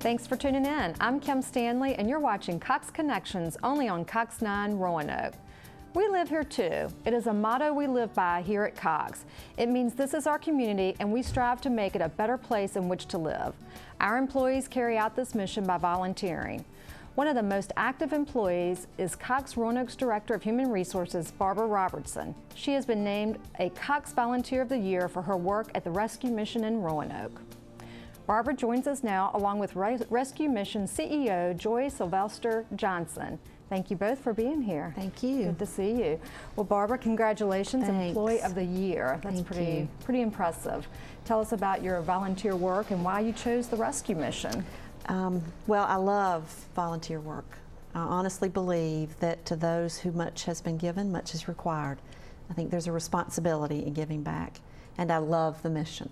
Thanks for tuning in. I'm Kim Stanley, and you're watching Cox Connections only on Cox 9 Roanoke. We live here too. It is a motto we live by here at Cox. It means this is our community, and we strive to make it a better place in which to live. Our employees carry out this mission by volunteering. One of the most active employees is Cox Roanoke's Director of Human Resources, Barbara Robertson. She has been named a Cox Volunteer of the Year for her work at the Rescue Mission in Roanoke. Barbara joins us now along with Rescue Mission CEO Joy Sylvester Johnson. Thank you both for being here. Thank you. Good to see you. Well, Barbara, congratulations, Thanks. Employee of the Year. That's pretty impressive. Tell us about your volunteer work and why you chose the Rescue Mission. Well, I love volunteer work. I honestly believe that to those who much has been given, much is required. I think there's a responsibility in giving back, and I love the mission.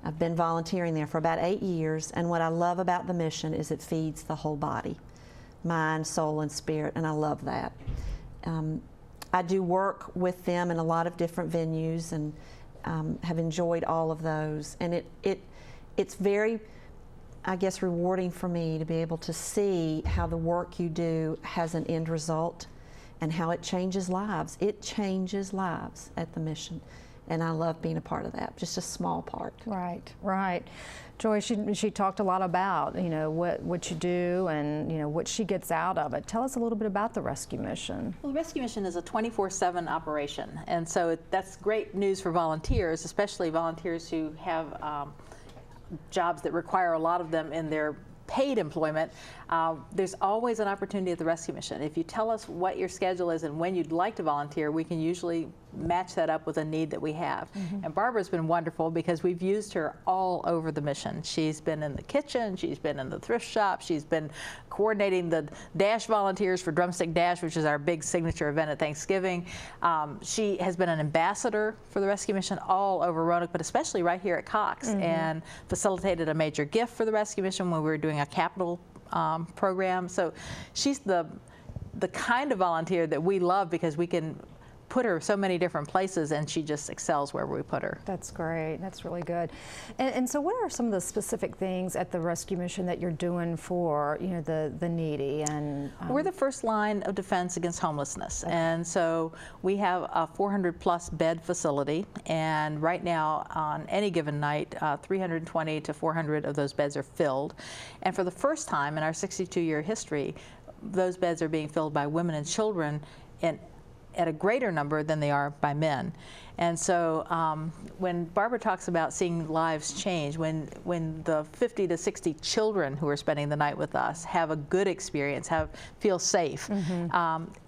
I've been volunteering there for about 8 years, and what I love about the mission is it feeds the whole body, mind, soul, and spirit, and I love that. I do work with them in a lot of different venues and have enjoyed all of those, and it's very, I guess, rewarding for me to be able to see how the work you do has an end result and how it changes lives. It changes lives at the mission. And I love being a part of that, just a small part. Right, right. Joy, she talked a lot about, what you do and, what she gets out of it. Tell us a little bit about the Rescue Mission. Well, the Rescue Mission is a 24/7 operation, and so that's great news for volunteers, especially volunteers who have jobs that require a lot of them in their paid employment. There's always an opportunity at the Rescue Mission. If you tell us what your schedule is and when you'd like to volunteer, we can usually match that up with a need that we have. And Barbara's been wonderful because we've used her all over the mission. She's been in the kitchen, she's been in the thrift shop, she's been coordinating the Dash volunteers for Drumstick Dash, which is our big signature event at Thanksgiving. She has been an ambassador for the Rescue Mission all over Roanoke, but especially right here at Cox, and facilitated a major gift for the Rescue Mission when we were doing a capital program. So she's the kind of volunteer that we love because we can put her so many different places, and she just excels wherever we put her. That's great. That's really good. And so what are some of the specific things at the Rescue Mission that you're doing for, the needy? And we're the first line of defense against homelessness. Okay. And so we have a 400+ bed facility, and right now on any given night, 320 to 400 of those beds are filled. And for the first time in our 62-year history, those beds are being filled by women and children at a greater number than they are by men. And so when Barbara talks about seeing lives change, when the 50 to 60 children who are spending the night with us have a good experience, feel safe,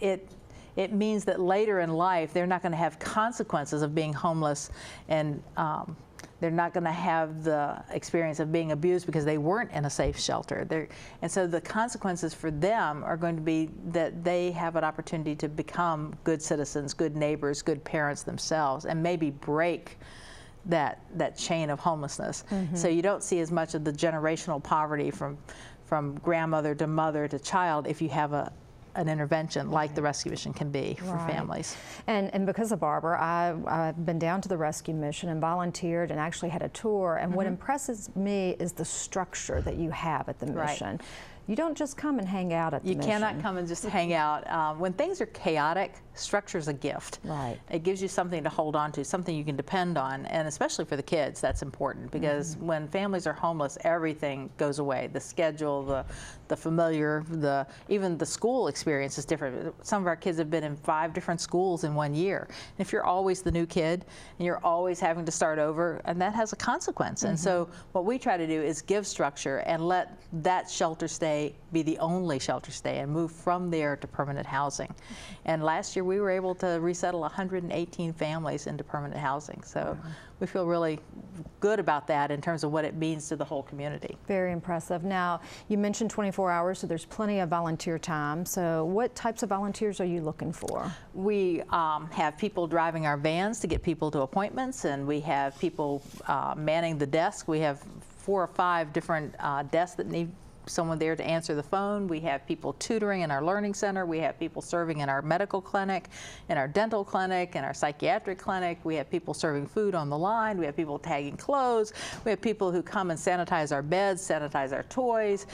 it means that later in life they're not going to have consequences of being homeless, and they're not going to have the experience of being abused because they weren't in a safe shelter. And so the consequences for them are going to be that they have an opportunity to become good citizens, good neighbors, good parents themselves, and maybe break that chain of homelessness. So you don't see as much of the generational poverty from grandmother to mother to child if you have an intervention like the Rescue Mission can be for families. And because of Barbara, I've been down to the Rescue Mission and volunteered and actually had a tour, and what impresses me is the structure that you have at the mission. You don't just come and hang out at the mission. You cannot come and just hang out. When things are chaotic, structure's a gift. Right. It gives you something to hold on to, something you can depend on, and especially for the kids, that's important because when families are homeless, everything goes away. The schedule, the familiar, even the school experience is different. Some of our kids have been in 5 different schools in 1 year. And if you're always the new kid and you're always having to start over, and that has a consequence. And so what we try to do is give structure and let that shelter stay be the only shelter stay and move from there to permanent housing. And last year we were able to resettle 118 families into permanent housing. So we feel really good about that in terms of what it means to the whole community. Very impressive. Now, you mentioned 24 hours, so there's plenty of volunteer time. So what types of volunteers are you looking for? We have people driving our vans to get people to appointments, and we have people manning the desk. We have 4 or 5 different desks that need someone there to answer the phone. We have people tutoring in our learning center. We have people serving in our medical clinic, in our dental clinic, in our psychiatric clinic. We have people serving food on the line. We have people tagging clothes. We have people who come and sanitize our beds, sanitize our toys.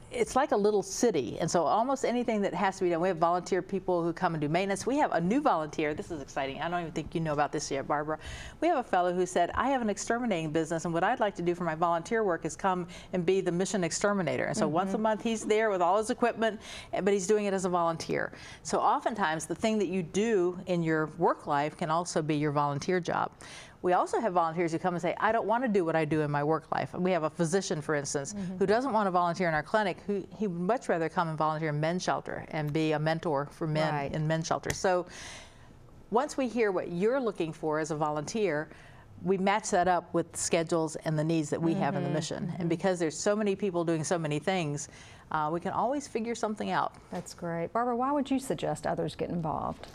It's like a little city, and so almost anything that has to be done. We have volunteer people who come and do maintenance. We have a new volunteer. This is exciting. I don't even think you know about this yet, Barbara. We have a fellow who said, I have an exterminating business, and what I'd like to do for my volunteer work is come and be the mission exterminator. And so once a month he's there with all his equipment, but he's doing it as a volunteer. So oftentimes the thing that you do in your work life can also be your volunteer job. We also have volunteers who come and say, I don't want to do what I do in my work life. We have a physician, for instance, who doesn't want to volunteer in our clinic, he would much rather come and volunteer in men's shelter and be a mentor for men in men's shelter. So once we hear what you're looking for as a volunteer, we match that up with the schedules and the needs that we have in the mission. And because there's so many people doing so many things, we can always figure something out. That's great. Barbara, why would you suggest others get involved?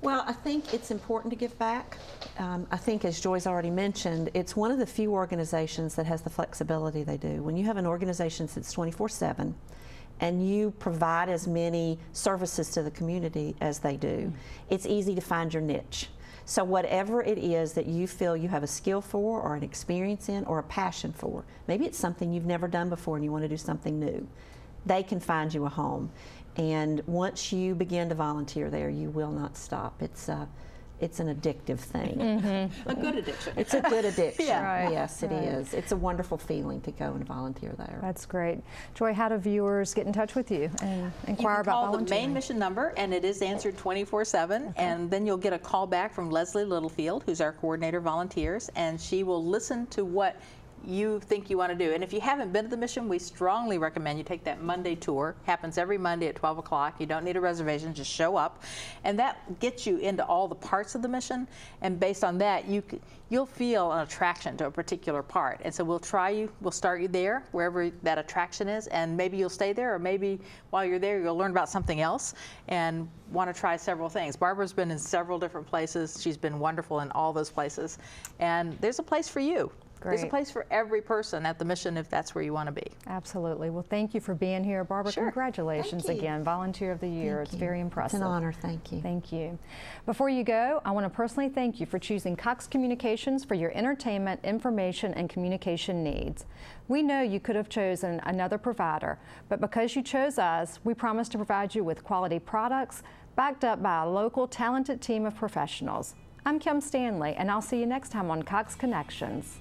Well, I think it's important to give back. I think, as Joy's already mentioned, it's one of the few organizations that has the flexibility they do. When you have an organization that's 24/7 and you provide as many services to the community as they do, it's easy to find your niche. So whatever it is that you feel you have a skill for or an experience in or a passion for, maybe it's something you've never done before and you want to do something new, they can find you a home. And once you begin to volunteer there, you will not stop. It's an addictive thing. A good addiction. It's a good addiction. Yeah. Yes, it is. It's a wonderful feeling to go and volunteer there. That's great. Joy, how do viewers get in touch with you and inquire about volunteering? You can call the main mission number, and it is answered 24/7. And then you'll get a call back from Leslie Littlefield, who's our coordinator volunteers, and she will listen to what you think you want to do. And if you haven't been to the mission, we strongly recommend you take that Monday tour. Happens every Monday at 12 o'clock. You don't need a reservation, just show up. And that gets you into all the parts of the mission. And based on that, you'll feel an attraction to a particular part. And so we'll start you there, wherever that attraction is, and maybe you'll stay there, or maybe while you're there, you'll learn about something else and want to try several things. Barbara's been in several different places. She's been wonderful in all those places. And there's a place for you. Great. There's a place for every person at the mission if that's where you want to be. Absolutely. Well, thank you for being here, Barbara. Sure. Congratulations again, Volunteer of the Year. It's very impressive. It's an honor. Thank you. Thank you. Before you go, I want to personally thank you for choosing Cox Communications for your entertainment, information, and communication needs. We know you could have chosen another provider, but because you chose us, we promise to provide you with quality products backed up by a local, talented team of professionals. I'm Kim Stanley, and I'll see you next time on Cox Connections.